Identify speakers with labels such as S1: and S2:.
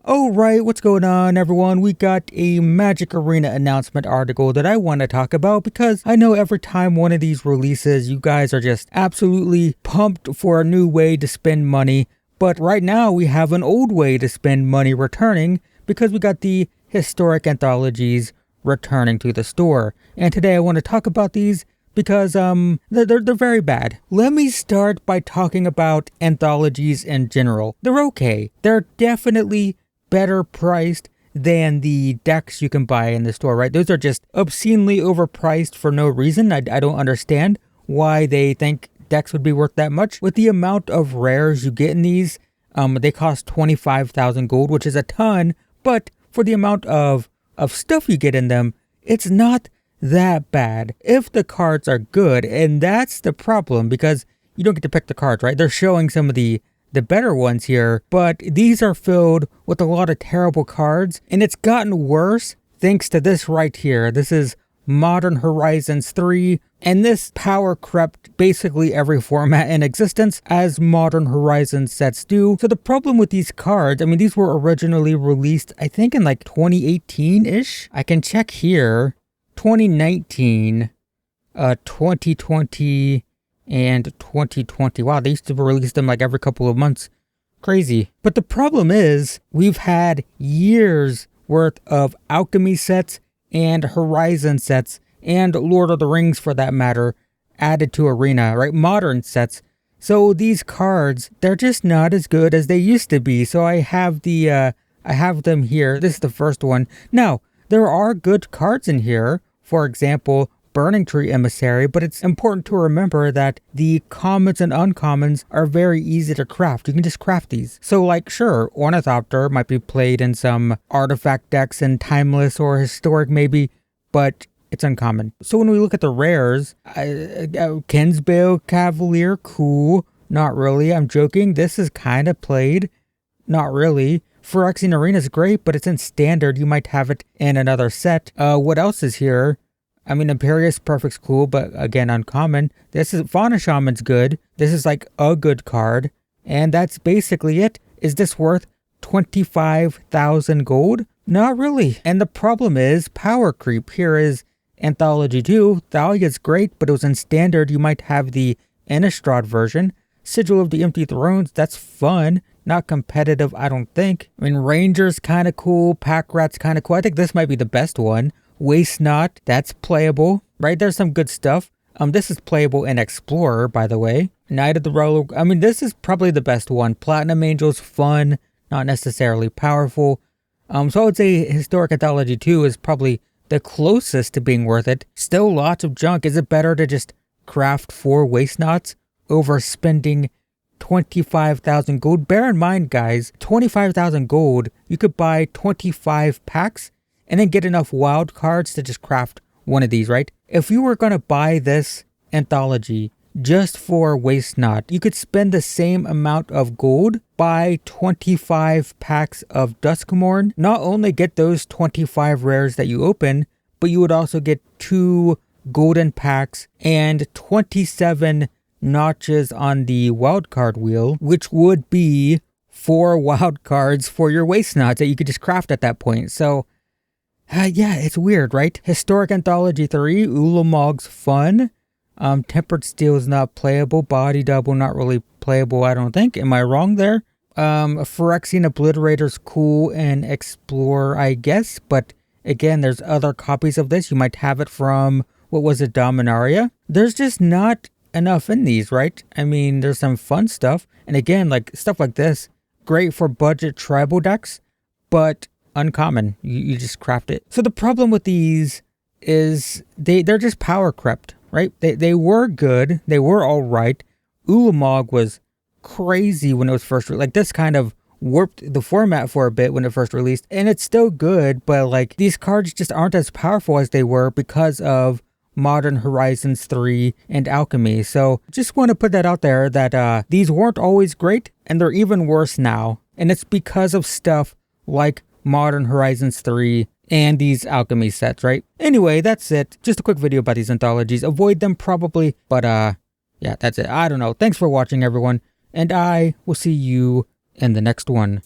S1: Alright, what's going on everyone? We got a Magic Arena announcement article that I want to talk about because I know every time one of these releases, you guys are just absolutely pumped for a new way to spend money. But right now we have an old way to spend money returning because we got the historic anthologies returning to the store. And today I want to talk about these because they're very bad. Let me start by talking about anthologies in general. They're okay. They're definitely better priced than the decks you can buy in the store, right? Those are just obscenely overpriced for no reason. I don't understand why they think decks would be worth that much. With the amount of rares you get in these, they cost 25,000 gold, which is a ton, but for the amount of stuff you get in them, it's not that bad if the cards are good. And that's the problem, because you don't get to pick the cards, right? They're showing some of the better ones here, but these are filled with a lot of terrible cards, and it's gotten worse thanks to this right here. This is Modern Horizons 3, and this power crept basically every format in existence, as Modern Horizons sets do. So the problem with these cards, I mean, these were originally released, I think in like 2018-ish. I can check here, 2019, 2020, and 2020. Wow, they used to release them like every couple of months. Crazy. But the problem is, we've had years worth of alchemy sets and Horizon sets, and Lord of the Rings for that matter, added to Arena, right? Modern sets. So these cards, they're just not as good as they used to be. So I have them here. This is the first one. Now, there are good cards in here. For example, Burning Tree Emissary, but it's important to remember that the commons and uncommons are very easy to craft. You can just craft these. So like, sure, Ornithopter might be played in some artifact decks and timeless or historic maybe, but it's uncommon. So when we look at the rares, Kinsbale Cavalier, cool. Not really, I'm joking. This is kind of played. Not really. Phyrexian Arena is great, but it's in standard. You might have it in another set. What else is here? I mean, Imperious Perfect's cool, but again, uncommon. This is Fauna Shaman's good. This is like a good card. And that's basically it. Is this worth 25,000 gold? Not really. And the problem is power creep. Here is Anthology 2. Thalia's great, but it was in standard. You might have the Innistrad version. Sigil of the Empty Thrones, that's fun. Not competitive, I don't think. I mean, Ranger's kind of cool. Pack Rat's kind of cool. I think this might be the best one. Waste Not, that's playable, right? There's some good stuff. This is playable in Explorer, by the way. Knight of the Roller, I mean, this is probably the best one. Platinum Angel's fun, not necessarily powerful. So I would say Historic Anthology 2 is probably the closest to being worth it. Still lots of junk. Is it better to just craft 4 Waste Nots over spending 25,000 gold? Bear in mind, guys, 25,000 gold, you could buy 25 packs and then get enough wild cards to just craft one of these, right? If you were going to buy this anthology just for Waste Not, you could spend the same amount of gold, buy 25 packs of Duskmourn, not only get those 25 rares that you open, but you would also get 2 golden packs and 27 notches on the wildcard wheel, which would be 4 wild cards for your Waste Nots that you could just craft at that point. So yeah, it's weird, right? Historic Anthology 3, Ulamog's fun. Tempered Steel is not playable. Body Double, not really playable, I don't think. Am I wrong there? Phyrexian Obliterator's cool and Explorer, I guess. But again, there's other copies of this. You might have it from, what was it, Dominaria? There's just not enough in these, right? I mean, there's some fun stuff. And again, like stuff like this, great for budget tribal decks, but uncommon. You just craft it. So the problem with these is they're just power crept, right? They were good. They were all right. Ulamog was crazy when it was first like this kind of warped the format for a bit when it first released, and it's still good, but like these cards just aren't as powerful as they were because of Modern Horizons 3 and Alchemy. So just want to put that out there that these weren't always great, and they're even worse now. And it's because of stuff like Modern Horizons 3 and these alchemy sets, right? Anyway, that's it. Just a quick video about these anthologies. Avoid them probably, but yeah, that's it. I don't know. Thanks for watching, everyone, and I will see you in the next one.